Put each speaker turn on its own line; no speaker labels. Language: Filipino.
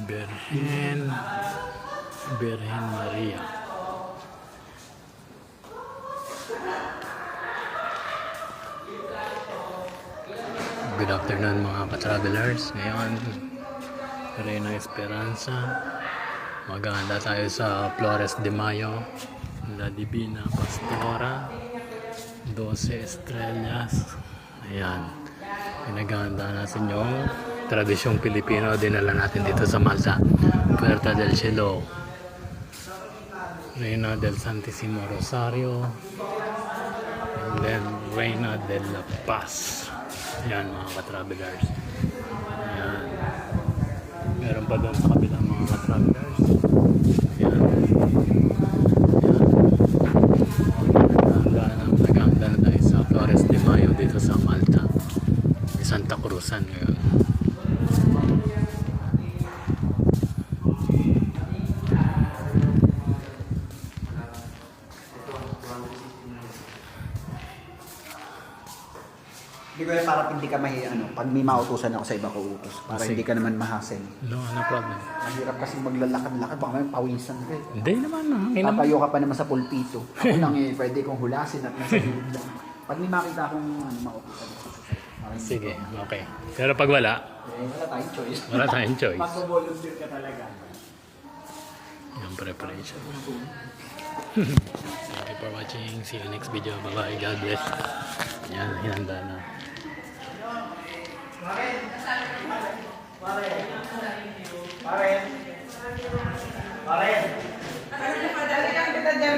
Birhen Maria. Good afternoon mga ka-travelers. Ngayon, Reina Esperanza. Maganda tayo sa Flores de Mayo, La Divina Pastora, 12 Estrellas. Ayan, pinaganda natin yung tradisyong Pilipino. Dinala natin dito sa Malta. Puerta del Cielo, Reina del Santissimo Rosario, and then Reina de la Paz. Ayan mga ka-travelers. Ayan, meron pa doon sa kabilang mga ka-travelers. Ayan. Naganda na tayo sa Flores de Mayo dito sa Malta, Santa Cruzan ngayon.
Hindi ko yan para hindi ka pag may mautusan ako sa iba ko utos. Para
Sige.
hindi ka naman mahassle.
No problem.
Mahirap kasi maglalakad-lakad, baka may pawisan ka eh.
Hindi naman. Okay naman.
Tatayo ka pa naman sa pulpito. Ako lang pwede kong hulasin at nasa gilid lang. Pag may makita akong mautusan ako.
Sige, okay. Pero pag wala,
Wala tayong choice.
wala tayong choice.
Pag-volunteer ka talaga.
Yung preparation. Thank you for watching. See you next video. Bye-bye. God bless. Yan, hinanda na.
Pare. Padali lang kita dyan.